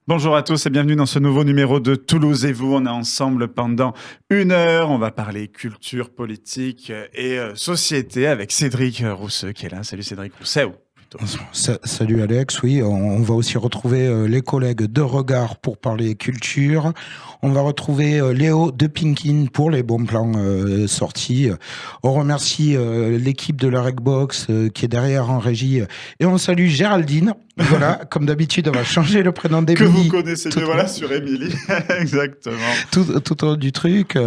Bonjour à tous et bienvenue dans ce nouveau numéro de Toulouse et vous. On est ensemble pendant 1 heure. On va parler culture, politique et société avec Cédric Rousseux qui est là. Salut Cédric Rousseux. Salut Alex, oui, on va aussi retrouver les collègues de Regard pour parler culture. On va retrouver Léo de Pinkin pour les bons plans sortis. On remercie l'équipe de la Regbox qui est derrière en régie. Et on salue Géraldine. Voilà, comme d'habitude, on va changer le prénom d'Émilie. Que vous connaissez mieux, voilà, sur Émilie. Exactement. Tout au long du truc.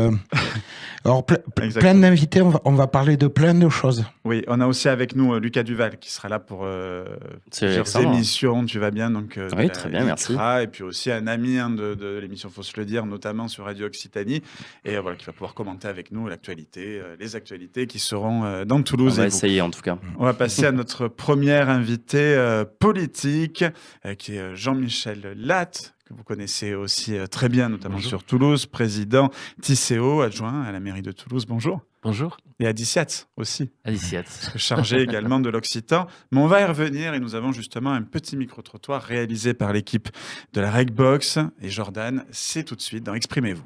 Alors, plein d'invités, on va parler de plein de choses. Oui, on a aussi avec nous Lucas Duval qui sera là pour plusieurs émissions. Tu vas bien donc, oui, très bien, merci. Et puis aussi un ami de l'émission, faut se le dire, notamment sur Radio Occitanie. Et voilà, qui va pouvoir commenter avec nous l'actualité, les actualités qui seront dans Toulouse. On va essayer en tout cas. On va passer à notre première invité politique, qui est Jean-Michel Latte, que vous connaissez aussi très bien, notamment Bonjour. sur Toulouse, président Tisséo, adjoint à la mairie de Toulouse. Bonjour. Bonjour. Et à Diciat aussi. À Diciat. Chargé également de l'occitan. Mais on va y revenir et nous avons justement un petit micro-trottoir réalisé par l'équipe de la Regbox. Et Jordan, c'est tout de suite dans Exprimez-vous.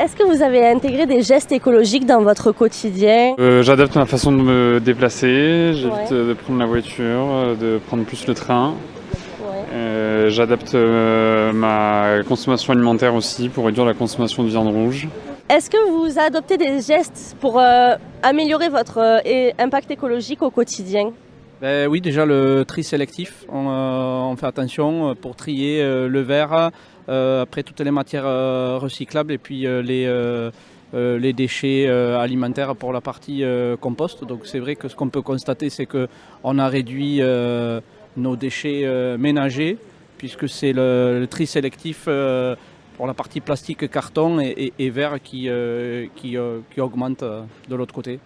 Est-ce que vous avez intégré des gestes écologiques dans votre quotidien ? J'adapte ma façon de me déplacer, j'évite de prendre la voiture, de prendre plus le train. Ouais. J'adapte ma consommation alimentaire aussi pour réduire la consommation de viande rouge. Est-ce que vous adoptez des gestes pour améliorer votre impact écologique au quotidien ? Oui, déjà le tri sélectif, on fait attention pour trier le verre, après toutes les matières recyclables et puis les déchets alimentaires pour la partie compost. Donc c'est vrai que ce qu'on peut constater, c'est qu'on a réduit nos déchets ménagers, puisque c'est le tri sélectif pour la partie plastique, carton et verre qui augmente de l'autre côté.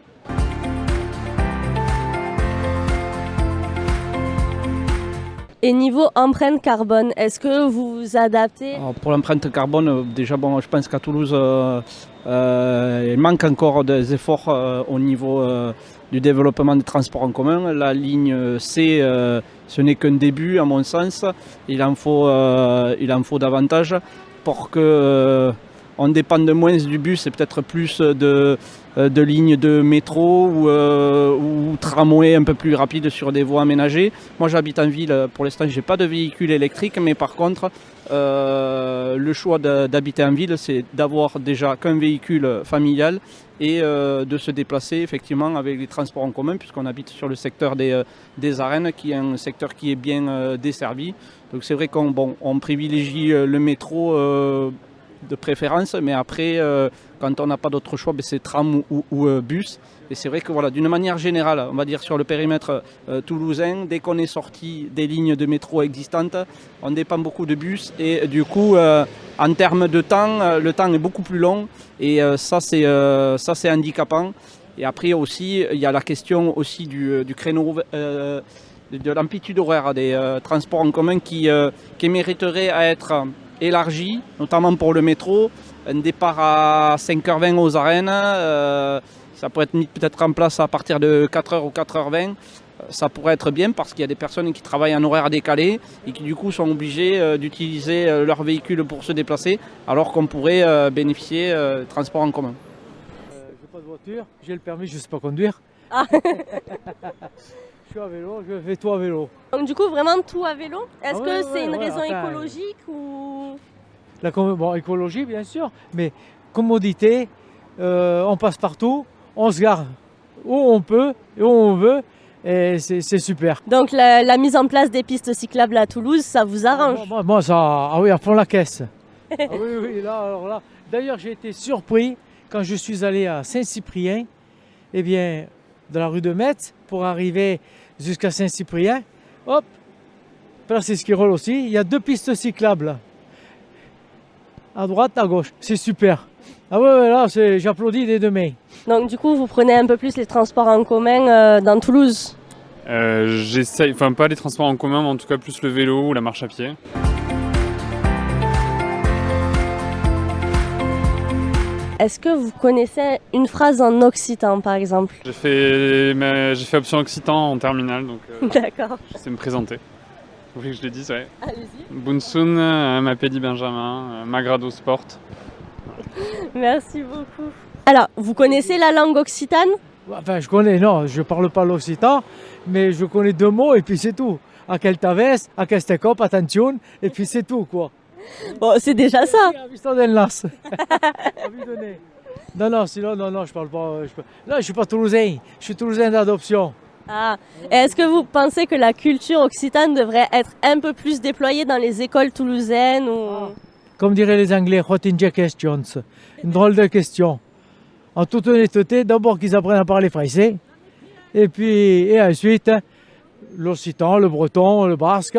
Et niveau empreinte carbone, est-ce que vous vous adaptez ? Alors pour l'empreinte carbone, déjà je pense qu'à Toulouse, il manque encore des efforts au niveau du développement des transports en commun. La ligne C, ce n'est qu'un début à mon sens. Il en faut davantage pour que on dépende moins du bus et peut-être plus de lignes de métro ou tramway un peu plus rapides sur des voies aménagées. Moi j'habite en ville, pour l'instant je n'ai pas de véhicule électrique, mais par contre le choix d'habiter en ville, c'est d'avoir déjà qu'un véhicule familial et de se déplacer effectivement avec les transports en commun, puisqu'on habite sur le secteur des arènes, qui est un secteur qui est bien desservi. Donc c'est vrai qu'on privilégie le métro de préférence, mais après quand on n'a pas d'autre choix, c'est tram ou bus. Et c'est vrai que voilà, d'une manière générale, on va dire sur le périmètre toulousain, dès qu'on est sorti des lignes de métro existantes, on dépend beaucoup de bus et du coup en termes de temps, le temps est beaucoup plus long et ça c'est handicapant. Et après aussi, il y a la question aussi du créneau de l'amplitude horaire des transports en commun qui mériterait à être élargi, notamment pour le métro. Un départ à 5h20 aux arènes, ça pourrait être mis peut-être en place à partir de 4h ou 4h20. Ça pourrait être bien parce qu'il y a des personnes qui travaillent en horaire décalé et qui du coup sont obligées d'utiliser leur véhicule pour se déplacer, alors qu'on pourrait bénéficier de transports en commun. J'ai pas de voiture, j'ai le permis, je ne sais pas conduire. Ah. Je suis à vélo, je fais tout à vélo. Donc du coup vraiment tout à vélo ? Est-ce que c'est une raison enfin, écologique ou... Bon, écologie bien sûr, mais commodité, on passe partout, on se gare où on peut et où on veut, et c'est super. Donc la mise en place des pistes cyclables à Toulouse, ça vous arrange ? Moi ça, ah oui, à fond la caisse. Ah oui, alors là. D'ailleurs j'ai été surpris quand je suis allé à Saint-Cyprien, eh bien, dans la rue de Metz, pour arriver jusqu'à Saint-Cyprien, hop, place Esquirol aussi, il y a 2 pistes cyclables. À droite, à gauche, c'est super. Ah ouais, là, j'applaudis dès demain. Donc du coup, vous prenez un peu plus les transports en commun dans Toulouse ? J'essaye, pas les transports en commun, mais en tout cas plus le vélo ou la marche à pied. Est-ce que vous connaissez une phrase en occitan, par exemple? J'ai fait option occitan en terminale, donc D'accord. je sais me présenter. Vous voulez que je le dise? Ouais. Allez-y. Bunsun, Mapedi Benjamin, Magrado Sport. Merci beaucoup. Alors, vous connaissez la langue occitane? Enfin, je connais, non, je parle pas l'occitan, mais je connais 2 mots et puis c'est tout. Aquel vez, aquesta cop, attention, et puis c'est tout, quoi. Bon, c'est déjà ça. Non, sinon, non, je parle pas. Non, je suis pas toulousain, je suis toulousain d'adoption. Ah. Et est-ce que vous pensez que la culture occitane devrait être un peu plus déployée dans les écoles toulousaines ou... Comme diraient les Anglais, what in the questions? Une drôle de question. En toute honnêteté, d'abord qu'ils apprennent à parler français, et ensuite, l'occitan, le breton, le basque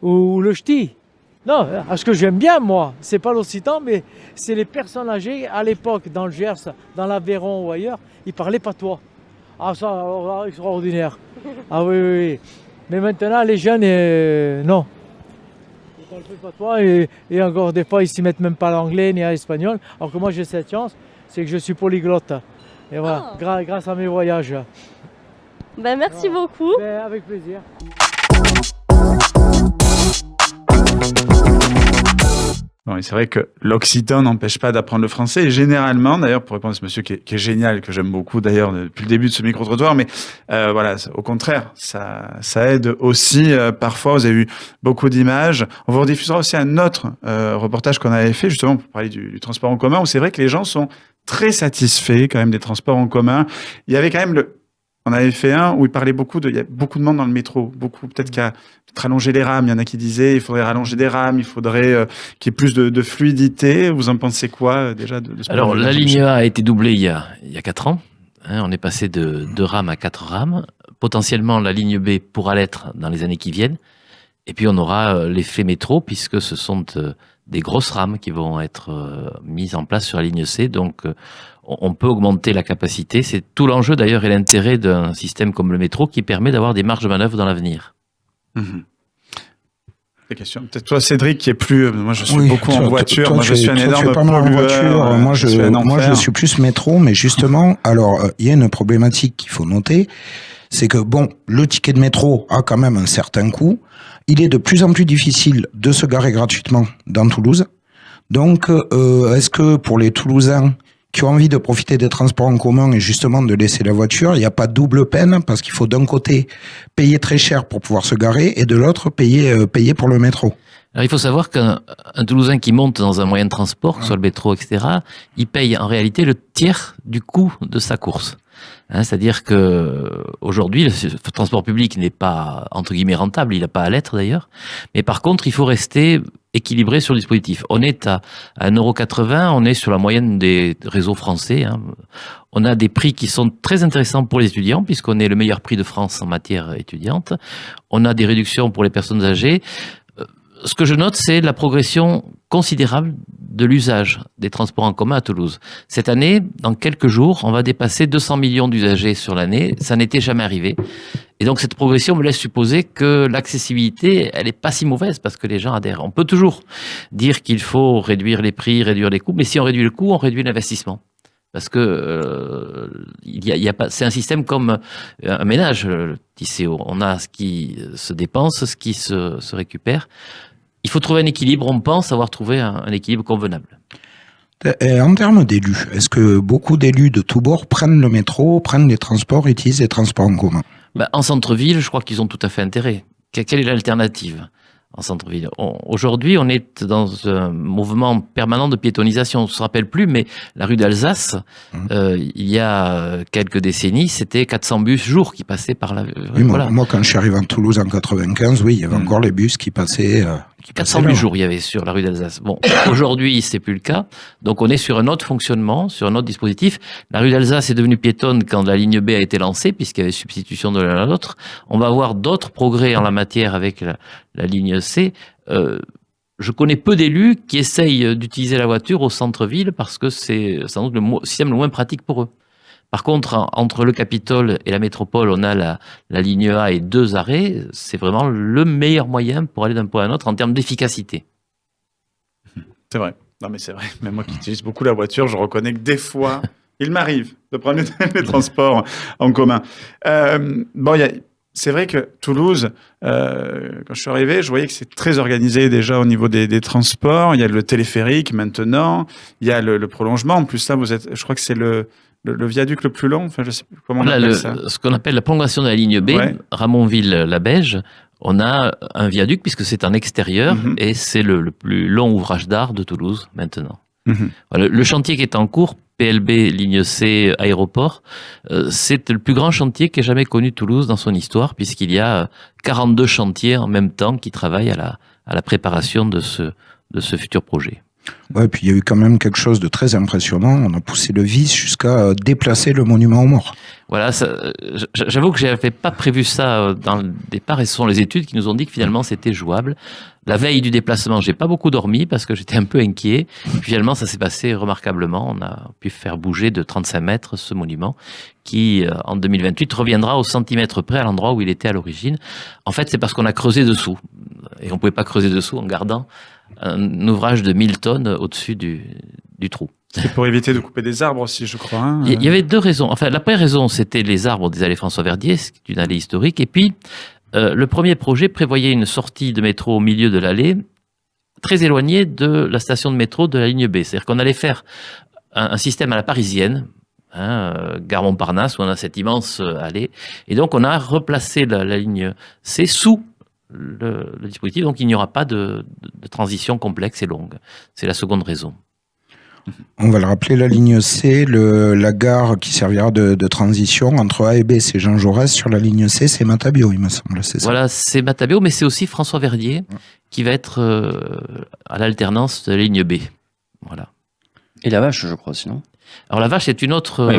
ou le ch'ti. Non, ce que j'aime bien, moi, c'est pas l'occitan, mais c'est les personnes âgées, à l'époque, dans le Gers, dans l'Aveyron ou ailleurs, ils parlaient patois. Ah, ça, alors, extraordinaire. Ah oui. Mais maintenant, les jeunes, non. Ils parlent plus patois et encore des fois, ils s'y mettent même pas à l'anglais ni à l'espagnol. Alors que moi, j'ai cette chance, c'est que je suis polyglotte. Et voilà, grâce à mes voyages. Ben, merci beaucoup. Ben, avec plaisir. Bon, et c'est vrai que l'occitan n'empêche pas d'apprendre le français. Et généralement, d'ailleurs, pour répondre à ce monsieur qui est génial, que j'aime beaucoup d'ailleurs depuis le début de ce micro-trottoir, mais voilà, au contraire, ça aide aussi. Parfois, vous avez eu beaucoup d'images. On vous rediffusera aussi un autre reportage qu'on avait fait justement pour parler du transport en commun, où c'est vrai que les gens sont très satisfaits quand même des transports en commun. Il y avait quand même on avait fait un où il parlait il y a beaucoup de monde dans le métro, peut-être qu'à rallonger les rames. Il y en a qui disaient il faudrait rallonger des rames, il faudrait qu'il y ait plus de fluidité. Vous en pensez quoi déjà de ce Alors, point de vue-là? la ligne A a été doublée il y a 4 ans. On est passé de 2 rames à 4 rames. Potentiellement, la ligne B pourra l'être dans les années qui viennent. Et puis, on aura l'effet métro, puisque ce sont des grosses rames qui vont être mises en place sur la ligne C. Donc, on peut augmenter la capacité. C'est tout l'enjeu d'ailleurs et l'intérêt d'un système comme le métro qui permet d'avoir des marges de manœuvre dans l'avenir. Des questions. Peut-être toi, Cédric, qui est plus. Moi, je suis beaucoup en voiture. Moi, je suis un tu énorme es pas mal en voiture. Moi, je suis plus métro, mais justement, alors, il y a une problématique qu'il faut noter, c'est que bon, le ticket de métro a quand même un certain coût. Il est de plus en plus difficile de se garer gratuitement dans Toulouse. Donc, est-ce que pour les Toulousains qui ont envie de profiter des transports en commun et justement de laisser la voiture, il n'y a pas double peine parce qu'il faut d'un côté payer très cher pour pouvoir se garer et de l'autre payer pour le métro? Alors, il faut savoir qu'un Toulousain qui monte dans un moyen de transport, que ce soit le métro, etc., il paye en réalité le tiers du coût de sa course. C'est-à-dire que aujourd'hui, le transport public n'est pas, entre guillemets, rentable, il n'a pas à l'être d'ailleurs. Mais par contre, il faut rester équilibré sur le dispositif. On est à 1,80 €, on est sur la moyenne des réseaux français. On a des prix qui sont très intéressants pour les étudiants, puisqu'on est le meilleur prix de France en matière étudiante. On a des réductions pour les personnes âgées. Ce que je note, c'est la progression considérable de l'usage des transports en commun à Toulouse. Cette année, dans quelques jours, on va dépasser 200 millions d'usagers sur l'année. Ça n'était jamais arrivé. Et donc, cette progression me laisse supposer que l'accessibilité, elle est pas si mauvaise parce que les gens adhèrent. On peut toujours dire qu'il faut réduire les prix, réduire les coûts, mais si on réduit le coût, on réduit l'investissement. Parce que c'est un système comme un ménage. On a ce qui se dépense, ce qui se récupère. Il faut trouver un équilibre. On pense avoir trouvé un équilibre convenable. Et en termes d'élus, est-ce que beaucoup d'élus de tous bords prennent le métro, prennent les transports, utilisent les transports en commun? En centre-ville, je crois qu'ils ont tout à fait intérêt. Quelle est l'alternative en centre-ville? Aujourd'hui, on est dans un mouvement permanent de piétonisation. On ne se rappelle plus, mais la rue d'Alsace, il y a quelques décennies, c'était 400 bus jour qui passaient par la... Oui, voilà. Moi, quand je suis arrivé en Toulouse en 95, oui, il y avait encore les bus qui passaient... 400 bus jour, il y avait sur la rue d'Alsace. Bon, aujourd'hui, c'est plus le cas. Donc, on est sur un autre fonctionnement, sur un autre dispositif. La rue d'Alsace est devenue piétonne quand la ligne B a été lancée, puisqu'il y avait substitution de l'un à l'autre. On va avoir d'autres progrès en la matière avec la ligne C. Je connais peu d'élus qui essayent d'utiliser la voiture au centre-ville parce que c'est sans doute le système le moins pratique pour eux. Par contre, entre le Capitole et la métropole, on a la ligne A et 2 arrêts. C'est vraiment le meilleur moyen pour aller d'un point à un autre en termes d'efficacité. C'est vrai. Non, mais c'est vrai, même moi qui utilise beaucoup la voiture, je reconnais que des fois, il m'arrive de prendre les transports en commun. Bon, c'est vrai que Toulouse, quand je suis arrivé, je voyais que c'est très organisé déjà au niveau des transports. Il y a le téléphérique maintenant, il y a le prolongement. En plus, là, je crois que c'est le viaduc le plus long. Enfin, je sais plus comment on appelle ça. Ce qu'on appelle la prolongation de la ligne B, Ouais. Ramonville-la-Beige, on a un viaduc puisque c'est en extérieur et c'est le plus long ouvrage d'art de Toulouse maintenant. Voilà, le chantier qui est en cours, PLB, ligne C, aéroport, c'est le plus grand chantier qu'ait jamais connu Toulouse dans son histoire, puisqu'il y a 42 chantiers en même temps qui travaillent à la préparation de ce futur projet. Ouais, puis il y a eu quand même quelque chose de très impressionnant. On a poussé le vice jusqu'à déplacer le monument aux morts. Voilà, j'avoue que je n'avais pas prévu ça dans le départ, et ce sont les études qui nous ont dit que finalement c'était jouable. La veille du déplacement, j'ai pas beaucoup dormi parce que j'étais un peu inquiet. Puis finalement, ça s'est passé remarquablement. On a pu faire bouger de 35 mètres ce monument qui, en 2028, reviendra au centimètre près à l'endroit où il était à l'origine. En fait, c'est parce qu'on a creusé dessous. Et on pouvait pas creuser dessous en gardant un ouvrage de 1000 tonnes au-dessus du trou. C'est pour éviter de couper des arbres aussi, je crois. Hein. Il y avait deux raisons. Enfin, la première raison, c'était les arbres des allées François-Verdier, c'est une allée historique. Et puis, le premier projet prévoyait une sortie de métro au milieu de l'allée, très éloignée de la station de métro de la ligne B. C'est-à-dire qu'on allait faire un système à la parisienne, gare Montparnasse, où on a cette immense allée. Et donc, on a replacé la ligne C sous le dispositif. Donc, il n'y aura pas de transition complexe et longue. C'est la seconde raison. On va le rappeler, la ligne C, la gare qui servira de transition entre A et B, c'est Jean Jaurès. Sur la ligne C, c'est Matabio, il me semble. C'est ça. Voilà, c'est Matabio, mais c'est aussi François Verdier qui va être à l'alternance de la ligne B. Voilà. Et la Vache, je crois, sinon. Alors la Vache, c'est une autre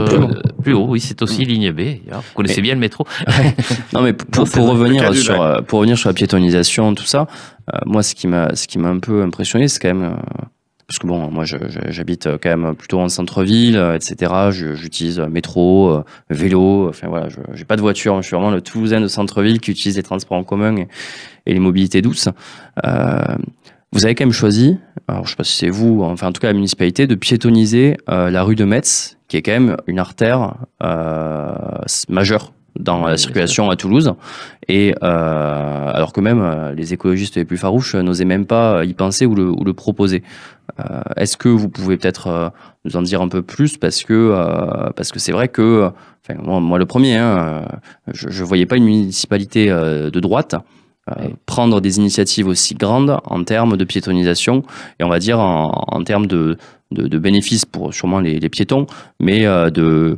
plus haut, oui, c'est aussi ligne B. Alors, vous connaissez bien le métro. Non, mais pour revenir sur la piétonisation, tout ça, moi, ce qui m'a un peu impressionné, c'est quand même parce que bon, moi, j'habite quand même plutôt en centre-ville, etc. J'utilise métro, vélo. Enfin voilà, j'ai pas de voiture. Je suis vraiment le Toulousain de centre-ville qui utilise les transports en commun et les mobilités douces. Vous avez quand même choisi, alors je sais pas si c'est vous, enfin en tout cas la municipalité, de piétoniser la rue de Metz, qui est quand même une artère majeure dans la circulation à Toulouse. Et alors que même les écologistes les plus farouches n'osaient même pas y penser ou le proposer. Est-ce que vous pouvez peut-être nous en dire un peu plus, parce que c'est vrai que, enfin moi le premier, je voyais pas une municipalité de droite prendre des initiatives aussi grandes en termes de piétonisation et on va dire en termes de bénéfices pour sûrement les piétons, mais de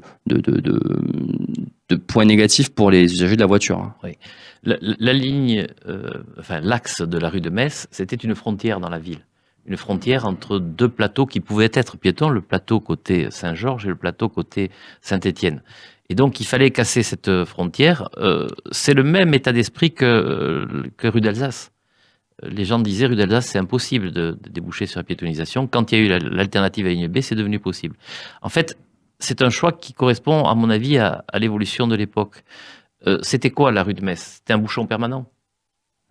points négatifs pour les usagers de la voiture. Oui. La ligne, l'axe de la rue de Metz, c'était une frontière dans la ville. Une frontière entre deux plateaux qui pouvaient être piétons, le plateau côté Saint-Georges et le plateau côté Saint-Étienne. Et donc, il fallait casser cette frontière. C'est le même état d'esprit que rue d'Alsace. Les gens disaient, rue d'Alsace, c'est impossible de déboucher sur la piétonisation. Quand il y a eu l'alternative à ligne B, c'est devenu possible. En fait, c'est un choix qui correspond, à mon avis, à l'évolution de l'époque. C'était quoi la rue de Metz? C'était un bouchon permanent.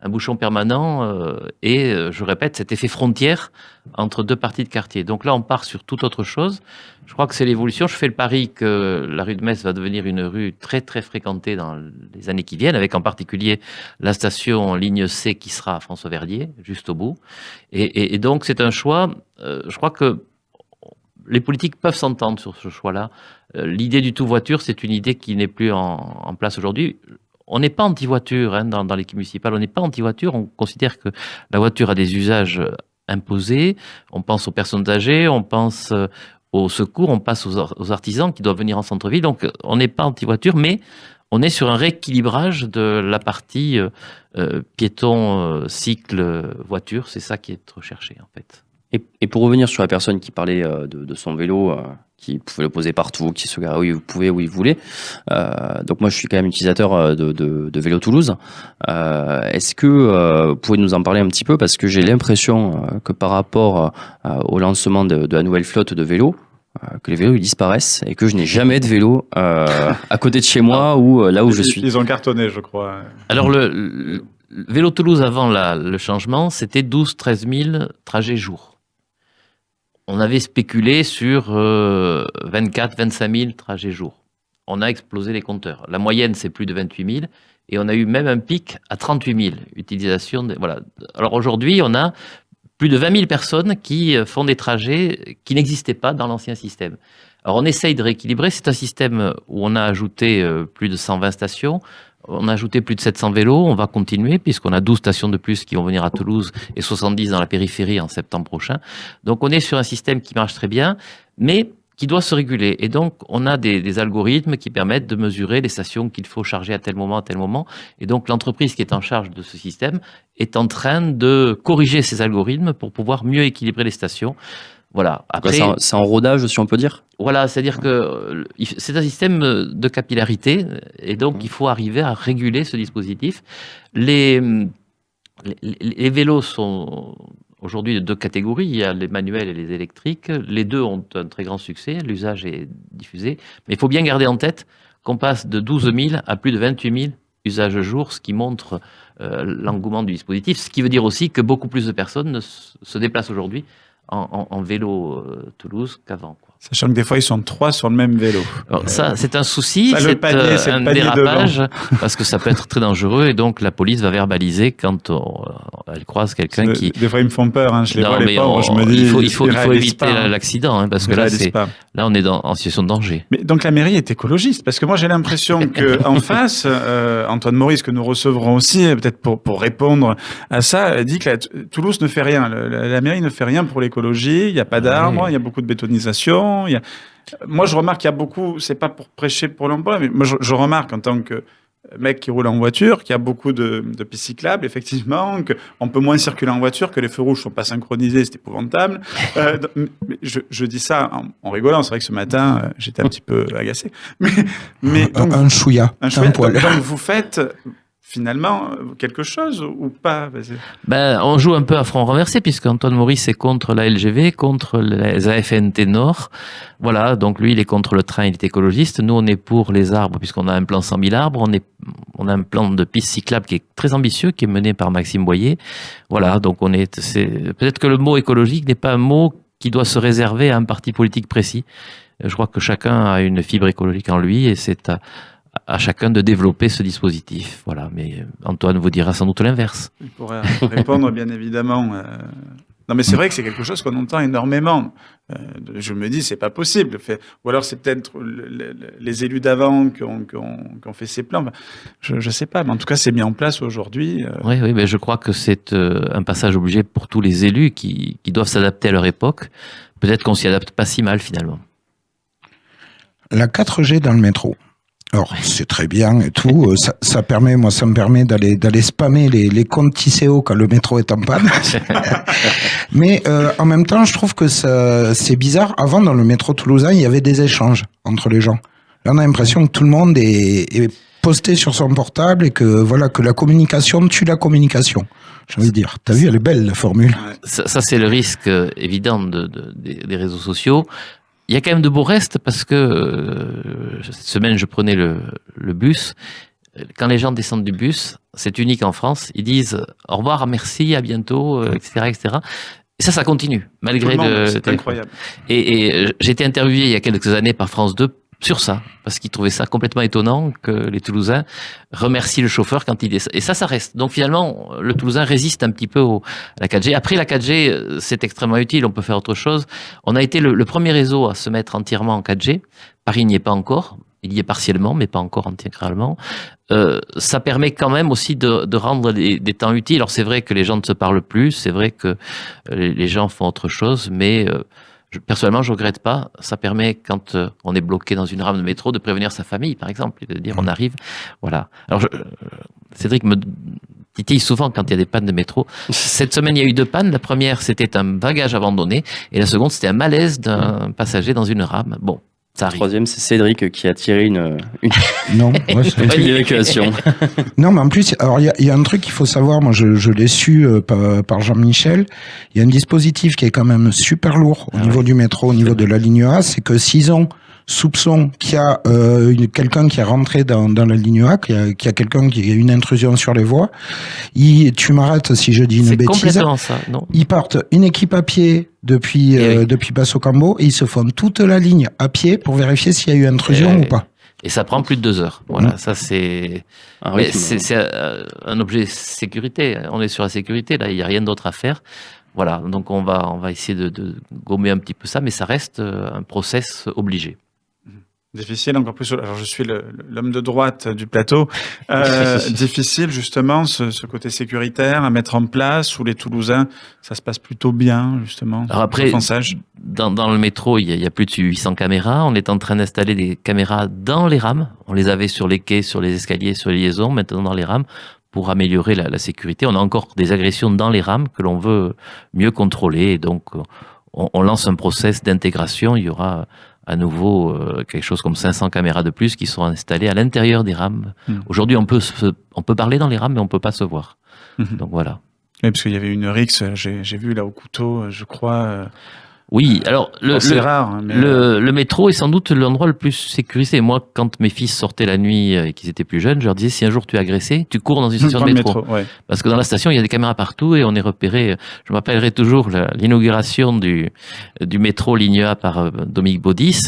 Un bouchon permanent et, je répète, cet effet frontière entre deux parties de quartier. Donc là, on part sur toute autre chose. Je crois que c'est l'évolution. Je fais le pari que la rue de Metz va devenir une rue très, très fréquentée dans les années qui viennent, avec en particulier la station ligne C qui sera à François-Verdier, juste au bout. Et donc, c'est un choix. Je crois que les politiques peuvent s'entendre sur ce choix-là. L'idée du tout voiture, c'est une idée qui n'est plus en place aujourd'hui. On n'est pas anti-voiture dans l'équipe municipale, on n'est pas anti-voiture, on considère que la voiture a des usages imposés, on pense aux personnes âgées, on pense au secours, on passe aux artisans qui doivent venir en centre-ville, donc on n'est pas anti-voiture, mais on est sur un rééquilibrage de la partie piéton, cycle, voiture, c'est ça qui est recherché en fait. Et pour revenir sur la personne qui parlait de son vélo, qui pouvait le poser partout, qui se garait où il pouvait, où il voulait. Donc moi, je suis quand même utilisateur de Vélo Toulouse. Est-ce que vous pouvez nous en parler un petit peu, parce que j'ai l'impression que par rapport au lancement de la nouvelle flotte de vélos, que les vélos ils disparaissent et que je n'ai jamais de vélo à côté de chez moi ou là où je suis. Ils ont cartonné, je crois. Alors le Vélo Toulouse avant le changement, c'était 12-13 000 trajets jour. on avait spéculé sur 24, 25 000 trajets jour. On a explosé les compteurs. La moyenne, c'est plus de 28 000. Et on a eu même un pic à 38 000 utilisations. Voilà. Alors aujourd'hui, on a plus de 20 000 personnes qui font des trajets qui n'existaient pas dans l'ancien système. Alors on essaye de rééquilibrer. C'est un système où on a ajouté plus de 120 stations. On a ajouté plus de 700 vélos. On va continuer puisqu'on a 12 stations de plus qui vont venir à Toulouse et 70 dans la périphérie en septembre prochain. Donc on est sur un système qui marche très bien, mais qui doit se réguler. Et donc, on a des algorithmes qui permettent de mesurer les stations qu'il faut charger à tel moment, à tel moment. Et donc, l'entreprise qui est en charge de ce système est en train de corriger ces algorithmes pour pouvoir mieux équilibrer les stations. Voilà. Après, c'est en rodage, si on peut dire. Voilà, c'est-à-dire que c'est un système de capillarité, et donc il faut arriver à réguler ce dispositif. Les vélos sont aujourd'hui de deux catégories, il y a les manuels et les électriques. Les deux ont un très grand succès, l'usage est diffusé. Mais il faut bien garder en tête qu'on passe de 12 000 à plus de 28 000 usages jour, ce qui montre l'engouement du dispositif. Ce qui veut dire aussi que beaucoup plus de personnes se déplacent aujourd'hui en vélo Toulouse qu'avant. Sachant que des fois, ils sont 3 sur le même vélo. Alors ça, c'est un souci, ça, c'est un dérapage, parce que ça peut être très dangereux, et donc la police va verbaliser quand elle croise quelqu'un qui... Des fois, ils me font peur, hein. Je les vois, les pauvres, je me dis... Il faut éviter l'accident, hein, parce que là, on est en situation de danger. Mais donc la mairie est écologiste, parce que moi, j'ai l'impression qu'en face, Antoine Maurice, que nous recevrons aussi, peut-être pour répondre à ça, dit que Toulouse ne fait rien. La mairie ne fait rien pour l'écologie, il n'y a pas d'arbres, il y a beaucoup de bétonisation. Moi, je remarque qu'il y a beaucoup, c'est pas pour prêcher pour l'emploi, mais moi, je remarque en tant que mec qui roule en voiture qu'il y a beaucoup de pistes cyclables, effectivement, qu'on peut moins circuler en voiture, que les feux rouges sont pas synchronisés, c'est épouvantable. Je dis ça en rigolant, c'est vrai que ce matin, j'étais un petit peu agacé. Mais donc, un chouïa, un poil. Donc, vous faites... finalement, quelque chose ou pas? On joue un peu à front renversé, puisque Antoine Maurice est contre la LGV, contre les AFNT Nord. Voilà, donc lui, il est contre le train, il est écologiste. Nous, on est pour les arbres, puisqu'on a un plan 100 000 arbres. On a un plan de piste cyclable qui est très ambitieux, qui est mené par Maxime Boyer. Voilà, donc peut-être que le mot écologique n'est pas un mot qui doit se réserver à un parti politique précis. Je crois que chacun a une fibre écologique en lui, et c'est à chacun de développer ce dispositif. Voilà, mais Antoine vous dira sans doute l'inverse. Il pourrait répondre, bien évidemment. Non, mais c'est vrai que c'est quelque chose qu'on entend énormément. Je me dis, c'est pas possible. Ou alors c'est peut-être les élus d'avant qui ont fait ces plans. Je sais pas, mais en tout cas, c'est mis en place aujourd'hui. Oui, mais je crois que c'est un passage obligé pour tous les élus qui doivent s'adapter à leur époque. Peut-être qu'on s'y adapte pas si mal, finalement. La 4G dans le métro. Alors, c'est très bien et tout. Ça me permet d'aller spammer les comptes Tisséo quand le métro est en panne. Mais en même temps, je trouve que c'est bizarre. Avant, dans le métro toulousain, il y avait des échanges entre les gens. Là, on a l'impression que tout le monde est posté sur son portable et que la communication tue la communication. J'ai envie de dire. T'as vu, elle est belle, la formule. Ça c'est le risque évident des réseaux sociaux. Il y a quand même de beaux restes, parce que cette semaine, je prenais le bus. Quand les gens descendent du bus, c'est unique en France, ils disent au revoir, merci, à bientôt, etc., etc. Et ça continue, malgré c'est incroyable. Et j'ai été interviewé il y a quelques années par France 2 sur ça, parce qu'ils trouvaient ça complètement étonnant que les Toulousains remercient le chauffeur quand il descend. Et ça reste. Donc finalement, le Toulousain résiste un petit peu à la 4G. Après, la 4G, c'est extrêmement utile, on peut faire autre chose. On a été le premier réseau à se mettre entièrement en 4G. Paris n'y est pas encore. Il y est partiellement, mais pas encore intégralement. Ça permet quand même aussi de rendre des temps utiles. Alors c'est vrai que les gens ne se parlent plus, c'est vrai que les gens font autre chose, mais... personnellement, je regrette pas. Ça permet, quand on est bloqué dans une rame de métro, de prévenir sa famille, par exemple, et de dire on arrive. Voilà. Alors, Cédric me titille souvent quand il y a des pannes de métro. Cette semaine, il y a eu 2 pannes. La première, c'était un bagage abandonné, et la seconde, c'était un malaise d'un passager dans une rame. Bon. Ça arrive. Troisième, c'est Cédric qui a tiré une évacuation. Non, mais en plus, alors il y a un truc qu'il faut savoir. Moi, je l'ai su par Jean-Michel. Il y a un dispositif qui est quand même super lourd au niveau du métro, au niveau de la ligne A, c'est que s'ils ont soupçon qu'il y a quelqu'un qui est rentré dans la ligne A, qu'il y a quelqu'un qui a une intrusion sur les voies. Tu m'arrêtes si je dis une bêtise. C'est complètement ça, non? Ils partent une équipe à pied depuis Basso Cambo et ils se font toute la ligne à pied pour vérifier s'il y a eu intrusion ou pas. Et ça prend plus de 2 heures. Voilà, ça c'est un objet sécurité. On est sur la sécurité, là, il n'y a rien d'autre à faire. Voilà, donc on va essayer de gommer un petit peu ça, mais ça reste un process obligé. Difficile, encore plus. Alors, je suis l'homme de droite du plateau. Difficile, justement, ce côté sécuritaire à mettre en place, où les Toulousains, ça se passe plutôt bien, justement. Alors après, dans le métro, il y a plus de 800 caméras. On est en train d'installer des caméras dans les rames. On les avait sur les quais, sur les escaliers, sur les liaisons, maintenant dans les rames, pour améliorer la sécurité. On a encore des agressions dans les rames que l'on veut mieux contrôler. Et donc, on lance un process d'intégration. Il y aura à nouveau quelque chose comme 500 caméras de plus qui seront installées à l'intérieur des rames. Aujourd'hui, on peut parler dans les rames, mais on peut pas se voir. Donc voilà. Oui, parce qu'il y avait une rixe, j'ai vu là au couteau, je crois. Oui, alors c'est rare. Mais le métro est sans doute l'endroit le plus sécurisé. Moi, quand mes fils sortaient la nuit et qu'ils étaient plus jeunes, je leur disais, si un jour tu es agressé, tu cours dans une station de métro. Ouais. Parce que dans la station, il y a des caméras partout et on est repéré. Je me rappellerai toujours l'inauguration du métro ligne A par Dominique Baudis.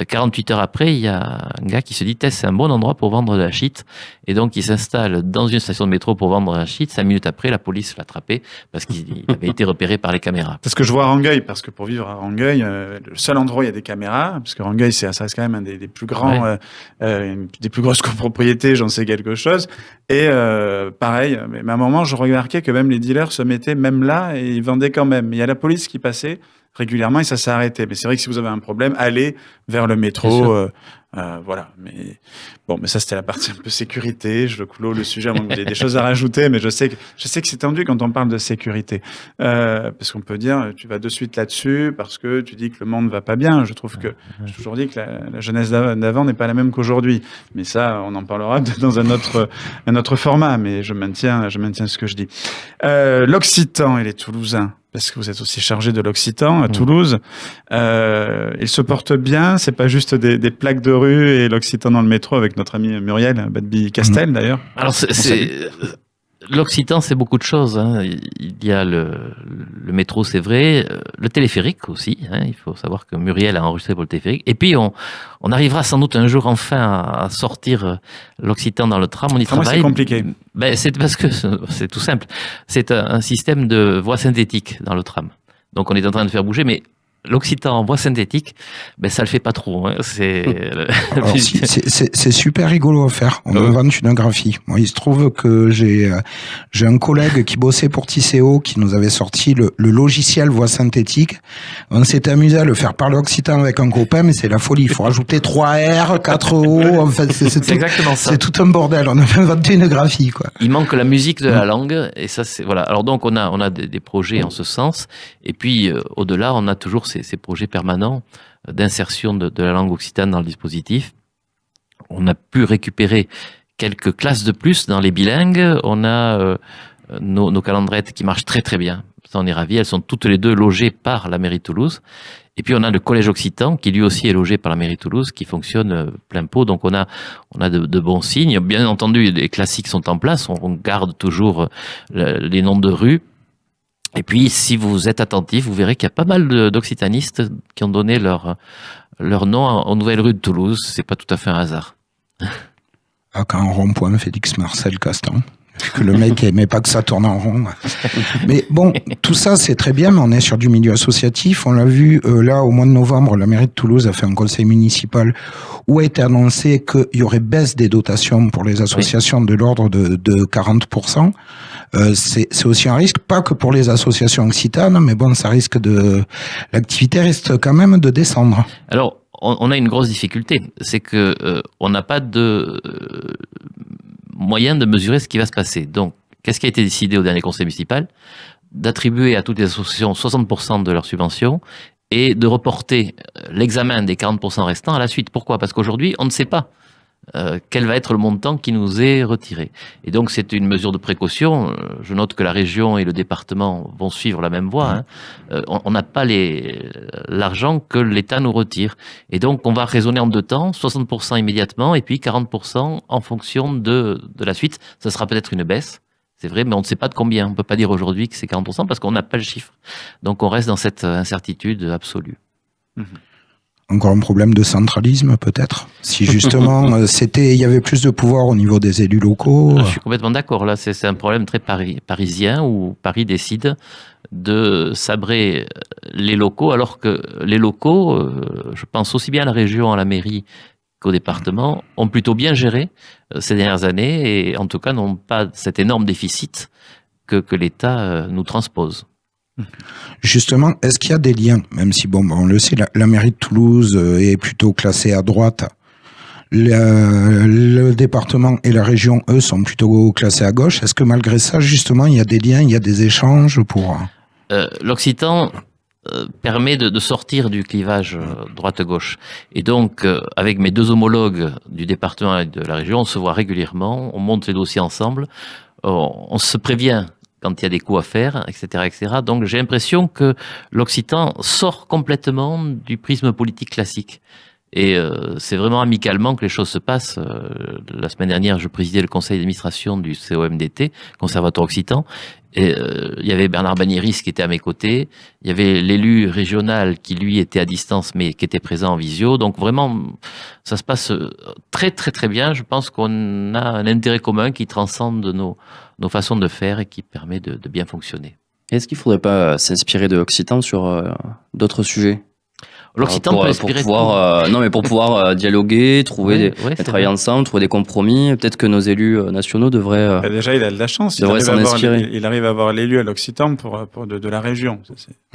48 heures après, il y a un gars qui se dit, c'est un bon endroit pour vendre de la shit. Et donc, il s'installe dans une station de métro pour vendre de la shit. 5 minutes après, la police l'attrapait parce qu'il avait été repéré par les caméras. C'est ce que je vois à Rangueil, parce que pour vivre à Rangueil, le seul endroit où il y a des caméras, parce que Rangueil, ça reste quand même un des plus grands, des plus grosses copropriétés, j'en sais quelque chose. Et pareil, mais à un moment, je remarquais que même les dealers se mettaient même là et ils vendaient quand même. Il y a la police qui passait régulièrement et ça s'est arrêté. Mais c'est vrai que si vous avez un problème, allez vers le métro. Voilà, mais bon, mais ça c'était la partie un peu sécurité. Je clôt le sujet, à moins que vous ayez des choses à rajouter, mais je sais que c'est tendu quand on parle de sécurité, parce qu'on peut dire tu vas de suite là-dessus parce que tu dis que le monde va pas bien. Je trouve que j'ai toujours dit que la jeunesse d'avant n'est pas la même qu'aujourd'hui, mais ça on en parlera dans un autre format. Mais je maintiens ce que je dis. L'Occitan et les Toulousains, parce que vous êtes aussi chargé de l'Occitan à Toulouse, ils se portent bien. C'est pas juste des plaques de rue et l'Occitan dans le métro avec notre ami Muriel Badby-Castel d'ailleurs. Alors l'Occitan, c'est beaucoup de choses. Hein. Il y a le métro, c'est vrai, le téléphérique aussi. Hein. Il faut savoir que Muriel a enregistré pour le téléphérique. Et puis, on arrivera sans doute un jour enfin à sortir l'Occitan dans le tram. On y travaille. C'est compliqué. Ben, c'est parce que c'est tout simple. C'est un système de voie synthétique dans le tram. Donc, on est en train de faire bouger, mais l'Occitan en voie synthétique, ben ça le fait pas trop. Hein. C'est super rigolo à faire. On invente une graphie. Moi, il se trouve que j'ai un collègue qui bossait pour Tisséo qui nous avait sorti le logiciel voix synthétique. On s'était amusé à le faire parler occitan avec un copain, mais c'est la folie. Il faut rajouter 3 R, 4 O. Enfin, c'est exactement ça. C'est tout un bordel. On a inventé une graphie, quoi. Il manque la musique de la langue, et ça, c'est voilà. Alors donc, on a des projets en ce sens, et puis au-delà, on a toujours ces projets permanents d'insertion de la langue occitane dans le dispositif. On a pu récupérer quelques classes de plus dans les bilingues. On a nos calendrettes qui marchent très très bien. Ça, on est ravis. Elles sont toutes les deux logées par la mairie de Toulouse. Et puis on a le collège occitan qui lui aussi est logé par la mairie de Toulouse, qui fonctionne plein pot. Donc on a de bons signes. Bien entendu, les classiques sont en place. On garde toujours les noms de rues. Et puis, si vous êtes attentif, vous verrez qu'il y a pas mal d'occitanistes qui ont donné leur nom aux nouvelles rues de Toulouse. C'est pas tout à fait un hasard. Quand un rond-point, Félix Marcel Castan. Que le mec aimait pas que ça tourne en rond. Mais bon, tout ça, c'est très bien, mais on est sur du milieu associatif. On l'a vu, là, au mois de novembre, la mairie de Toulouse a fait un conseil municipal où a été annoncé qu'il y aurait baisse des dotations pour les associations de l'ordre de 40%. C'est aussi un risque, pas que pour les associations occitanes, mais bon, ça risque l'activité risque quand même de descendre. Alors, on a une grosse difficulté, c'est que on n'a pas de moyen de mesurer ce qui va se passer. Donc, qu'est-ce qui a été décidé au dernier conseil municipal? D'attribuer à toutes les associations 60% de leurs subventions et de reporter l'examen des 40% restants à la suite. Pourquoi? Parce qu'aujourd'hui, on ne sait pas quel va être le montant qui nous est retiré. Et donc c'est une mesure de précaution. Je note que la région et le département vont suivre la même voie. On n'a pas l'argent que l'État nous retire. Et donc on va raisonner en 2 temps, 60% immédiatement et puis 40% en fonction de la suite. Ça sera peut-être une baisse. C'est vrai, mais on ne sait pas de combien. On ne peut pas dire aujourd'hui que c'est 40% parce qu'on n'a pas le chiffre. Donc on reste dans cette incertitude absolue. Encore un problème de centralisme, peut-être? Si justement, il y avait plus de pouvoir au niveau des élus locaux. Je suis complètement d'accord. Là, c'est un problème très parisien où Paris décide de sabrer les locaux, alors que les locaux, je pense aussi bien à la région, à la mairie qu'au département, ont plutôt bien géré ces dernières années et en tout cas n'ont pas cet énorme déficit que l'État nous transpose. Justement, est-ce qu'il y a des liens, même si on le sait, la mairie de Toulouse est plutôt classée à droite, le département et la région, eux, sont plutôt classés à gauche. Est-ce que malgré ça, justement, il y a des liens, il y a des échanges pour... L'Occitan permet de sortir du clivage droite-gauche. Et donc, avec mes 2 homologues du département et de la région, on se voit régulièrement, on monte les dossiers ensemble, on se prévient quand il y a des coups à faire, etc., etc. Donc, j'ai l'impression que l'Occitan sort complètement du prisme politique classique. Et c'est vraiment amicalement que les choses se passent. La semaine dernière, je présidais le conseil d'administration du COMDT, Conservatoire Occitan, et il y avait Bernard Bagnéris qui était à mes côtés, il y avait l'élu régional qui lui était à distance mais qui était présent en visio, donc vraiment ça se passe très très très bien. Je pense qu'on a un intérêt commun qui transcende nos façons de faire et qui permet de bien fonctionner. Est-ce qu'il ne faudrait pas s'inspirer de l'Occitan sur d'autres sujets? L'Occitan peut inspirer pour pouvoir dialoguer, travailler ensemble, trouver des compromis. Peut-être que nos élus nationaux devraient. Déjà, il a de la chance. Il arrive à avoir l'élu à l'Occitan de la région.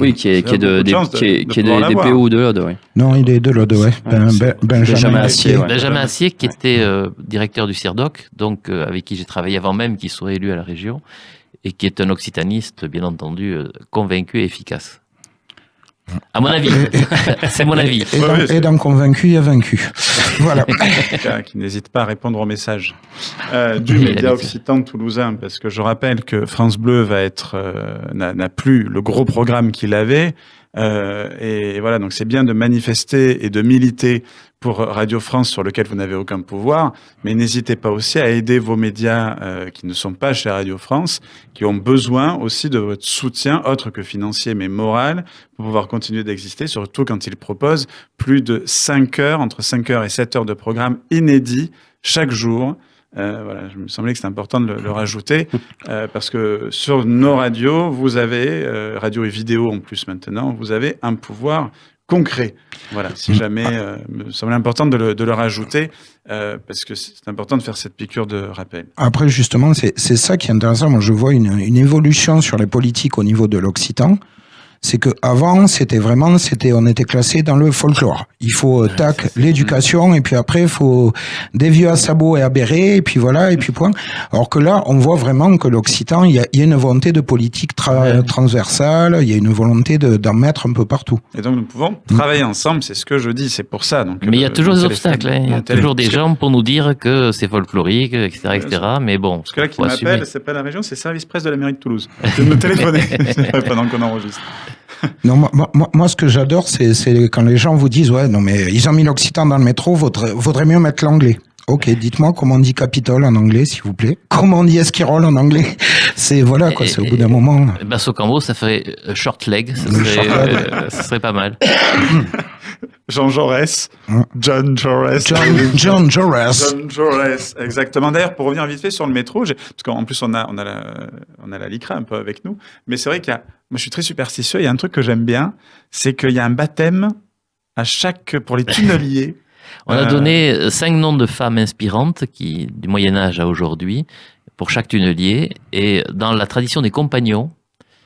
Oui, qui est des PO de l'Aude. Oui. Non, il est de l'Aude, ouais. Benjamin Assier. Benjamin Assier, qui était directeur du CIRDOC, donc avec qui j'ai travaillé avant même qu'il soit élu à la région, et qui est un occitaniste, bien entendu, convaincu et efficace. À mon avis, c'est mon avis. Et dans convaincu, il y a vaincu. Voilà. Qui n'hésite pas à répondre aux messages du média occitan toulousain, parce que je rappelle que France Bleu n'a plus le gros programme qu'il avait. Et voilà, donc c'est bien de manifester et de militer pour Radio France sur lequel vous n'avez aucun pouvoir, mais n'hésitez pas aussi à aider vos médias qui ne sont pas chez Radio France, qui ont besoin aussi de votre soutien, autre que financier mais moral, pour pouvoir continuer d'exister, surtout quand ils proposent plus de 5 heures, entre 5 heures et 7 heures de programmes inédits chaque jour. Voilà, je me semblait que c'était important de le rajouter, parce que sur nos radios, vous avez, radio et vidéo en plus maintenant, vous avez un pouvoir concret. Voilà, si jamais, me semblait important de le rajouter, parce que c'est important de faire cette piqûre de rappel. Après, justement, c'est ça qui est intéressant. Moi, je vois une évolution sur les politiques au niveau de l'Occitan. C'est que avant, on était classé dans le folklore. Il faut l'éducation, et puis après il faut des vieux à sabots et à béret, et puis voilà, et puis point. Alors que là, on voit vraiment que l'Occitan, il y a une volonté de politique transversale, il y a une volonté d'en mettre un peu partout. Et donc nous pouvons travailler ensemble, c'est ce que je dis, c'est pour ça. Donc, mais il y a toujours des obstacles, il y a toujours des gens pour nous dire que c'est folklorique, etc., etc. Mais bon. Parce que là, qui m'appelle, c'est pas la région, c'est Service Presse de la mairie de Toulouse. Je vais me téléphoner pendant qu'on enregistre. Non, moi, ce que j'adore, c'est quand les gens vous disent, ouais, non, mais ils ont mis l'Occitan dans le métro, vaudrait mieux mettre l'anglais. Ok, dites-moi comment on dit Capitole en anglais, s'il vous plaît. Comment on dit Esquirol en anglais. C'est, voilà, quoi, c'est au bout d'un moment. Basso Cambo, ça ferait short leg, ça serait pas mal. Jean Jaurès. John Jaurès. John Jaurès. John Jaurès, exactement. D'ailleurs, pour revenir vite fait sur le métro, parce qu'en plus, on a la LICRA un peu avec nous, mais c'est vrai moi, je suis très superstitieux, il y a un truc que j'aime bien, c'est qu'il y a un baptême pour les tunneliers. On a donné 5 noms de femmes inspirantes du Moyen-Âge à aujourd'hui, pour chaque tunnelier, et dans la tradition des compagnons,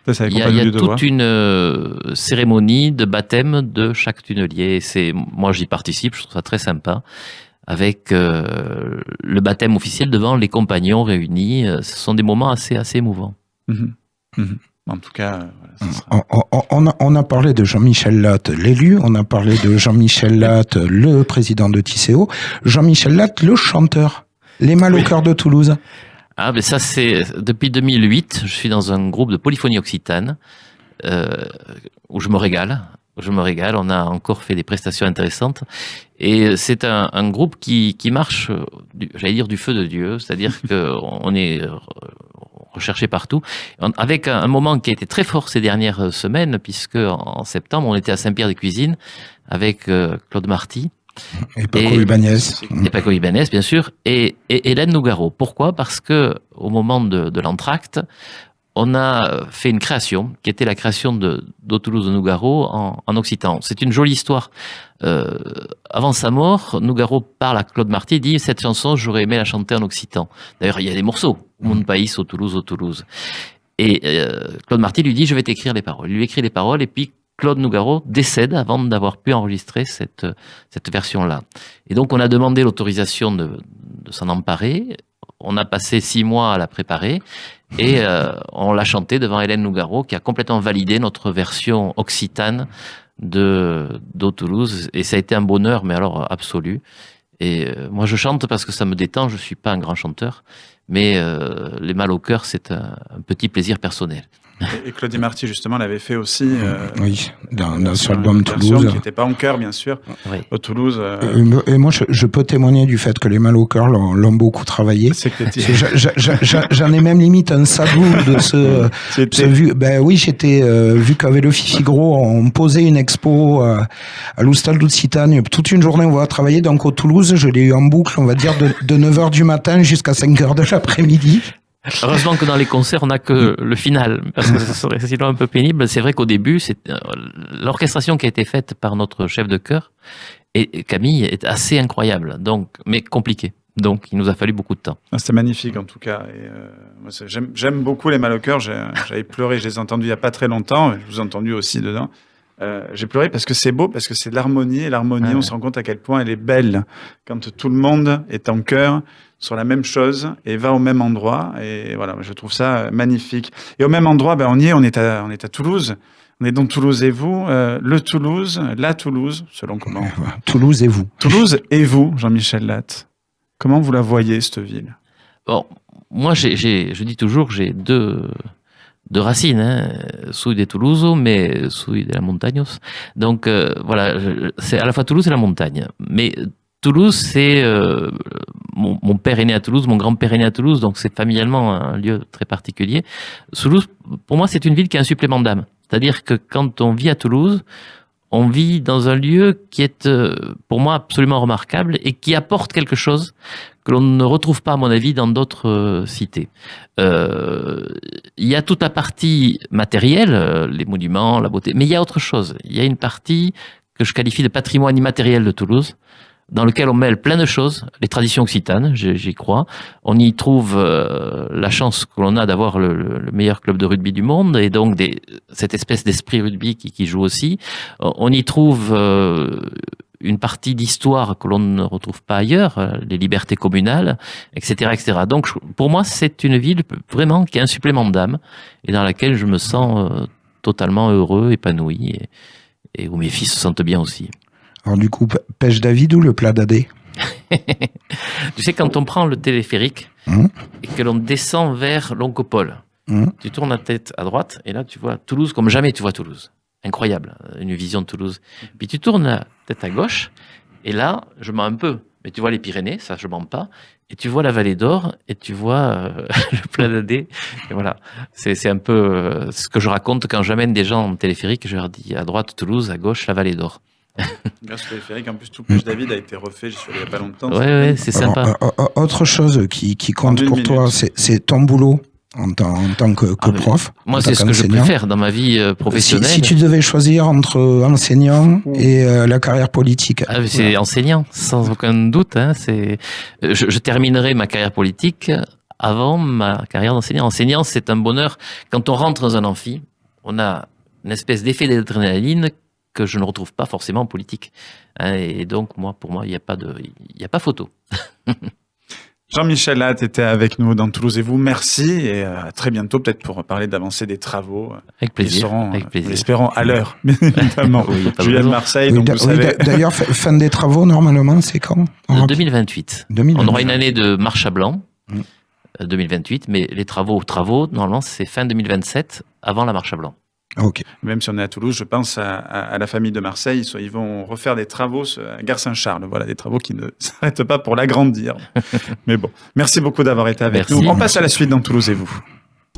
il y a toute une cérémonie de baptême de chaque tunnelier. Moi, j'y participe, je trouve ça très sympa, avec le baptême officiel devant les compagnons réunis. Ce sont des moments assez émouvants. En tout cas, voilà, ça sera... on a parlé de Jean-Michel Latte, l'élu, on a parlé de Jean-Michel Latte, le président de Tisséo, Jean-Michel Latte, le chanteur, les Mal au cœur de Toulouse. Ah, mais ça, c'est depuis 2008. Je suis dans un groupe de polyphonie occitane où je me régale. On a encore fait des prestations intéressantes. Et c'est un groupe qui marche, j'allais dire, du feu de Dieu. C'est-à-dire qu'on est recherché partout. Avec un moment qui a été très fort ces dernières semaines, puisque en septembre, on était à Saint-Pierre-des-Cuisines avec Claude Marty. Et Paco Ibanez. Et Paco Ibanez, bien sûr. Et Hélène Nougaro. Pourquoi? Parce que au moment de l'entracte, on a fait une création qui était la création d'O Toulouse de Nougaro en occitan. C'est une jolie histoire. Avant sa mort, Nougaro parle à Claude Marty et dit « Cette chanson, j'aurais aimé la chanter en occitan ». D'ailleurs, il y a des morceaux. « Mon pays, Ô Toulouse, Ô Toulouse ». Et Claude Marty lui dit « Je vais t'écrire les paroles ». Il lui écrit les paroles et puis Claude Nougaro décède avant d'avoir pu enregistrer cette version-là. Et donc, on a demandé l'autorisation de s'en emparer. On a passé 6 mois à la préparer et on l'a chantée devant Hélène Nougaro qui a complètement validé notre version occitane d'O Toulouse. Et ça a été un bonheur, mais alors absolu. Et moi, je chante parce que ça me détend. Je suis pas un grand chanteur, mais les Mal au cœur, c'est un petit plaisir personnel. Et Claudie Marty, justement, l'avait fait aussi. Oui, sur l'album Toulouse. Qui n'était pas en chœur, bien sûr, Oui. au Toulouse. Et moi, je peux témoigner du fait que les Mal au cœur l'ont beaucoup travaillé. J'en ai même limite un sabou de ce vu. Ben oui, j'étais vu qu'avec le Fifi Gros, on posait une expo à l'Oustal d'Occitanie. Toute une journée, on va travailler. Donc au Toulouse, je l'ai eu en boucle, on va dire, de 9h du matin jusqu'à 5h de l'après-midi. Heureusement que dans les concerts, on n'a que le final, parce que ce serait sinon un peu pénible. C'est vrai qu'au début, c'est l'orchestration qui a été faite par notre chef de chœur, et Camille, est assez incroyable, donc, mais compliquée. Donc, il nous a fallu beaucoup de temps. C'était magnifique, en tout cas. Et, moi, j'aime beaucoup les Mal au cœur. J'avais pleuré, je les ai entendus il n'y a pas très longtemps. Je vous ai entendu aussi dedans. J'ai pleuré parce que c'est beau, parce que c'est de l'harmonie. Et l'harmonie, on se rend compte à quel point elle est belle quand tout le monde est en chœur sur la même chose et va au même endroit. Et voilà, je trouve ça magnifique. Et au même endroit, on y est, on est à Toulouse. On est donc Toulouse et vous, le Toulouse, la Toulouse, selon comment. Toulouse et vous. Toulouse et vous, Jean-Michel Latte. Comment vous la voyez, cette ville? Bon, moi, je dis toujours, j'ai deux racines, hein. Soy de Toulouse, mais soy de la montaños. Donc, voilà, c'est à la fois Toulouse et la montagne. Mais Toulouse, c'est mon père est né à Toulouse, mon grand-père est né à Toulouse, donc c'est familialement un lieu très particulier. Toulouse, pour moi, c'est une ville qui a un supplément d'âme. C'est-à-dire que quand on vit à Toulouse, on vit dans un lieu qui est, pour moi, absolument remarquable et qui apporte quelque chose que l'on ne retrouve pas, à mon avis, dans d'autres cités. Il y a toute la partie matérielle, les monuments, la beauté, mais il y a autre chose. Il y a une partie que je qualifie de patrimoine immatériel de Toulouse, dans lequel on mêle plein de choses, les traditions occitanes, j'y crois. On y trouve la chance que l'on a d'avoir le meilleur club de rugby du monde, et donc cette espèce d'esprit rugby qui joue aussi. On y trouve une partie d'histoire que l'on ne retrouve pas ailleurs, les libertés communales, etc., etc. Donc, pour moi, c'est une ville vraiment qui a un supplément d'âme, et dans laquelle je me sens totalement heureux, épanoui, et où mes fils se sentent bien aussi. Alors du coup, pêche David ou le plat d'Adé? Tu sais, quand on prend le téléphérique et que l'on descend vers l'Oncopole, tu tournes la tête à droite et là tu vois Toulouse comme jamais tu vois Toulouse. Incroyable, une vision de Toulouse. Puis tu tournes la tête à gauche et là, je mens un peu, mais tu vois les Pyrénées, ça je mens pas, et tu vois la Vallée d'Or et tu vois le plat d'Adé. Et voilà, c'est un peu ce que je raconte quand j'amène des gens en téléphérique, je leur dis à droite Toulouse, à gauche la Vallée d'Or. Grâce au téléphérique, en plus, tout Pêche David a été refait, j'y suis allé il n'y a pas longtemps. Ouais, c'est sympa. Autre chose qui compte pour toi, c'est ton boulot en tant que prof. Moi, c'est ce que je préfère dans ma vie professionnelle. Si tu devais choisir entre enseignant et la carrière politique. C'est enseignant, sans aucun doute. Hein, je terminerai ma carrière politique avant ma carrière d'enseignant. Enseignant, c'est un bonheur. Quand on rentre dans un amphi, on a une espèce d'effet d'adrénaline que je ne retrouve pas forcément en politique. Et donc, pour moi, il n'y a pas photo. Jean-Michel Latte était avec nous dans Toulouse et vous. Merci et à très bientôt, peut-être pour parler d'avancée des travaux. Avec plaisir. Qui seront, avec plaisir. L'espérons, à l'heure, bien évidemment. Oui, Julien de Marseille, Oui, donc vous savez. D'ailleurs, fin des travaux, normalement, c'est quand 2028. On aura une année de marche à blanc, 2028, mais les travaux, normalement, c'est fin 2027, avant la marche à blanc. Ok. Même si on est à Toulouse, je pense à la famille de Marseille. Ils vont refaire des travaux à Gare Saint-Charles. Voilà, des travaux qui ne s'arrêtent pas pour l'agrandir. Mais bon, merci beaucoup d'avoir été avec nous. On passe à la suite dans Toulouse et vous.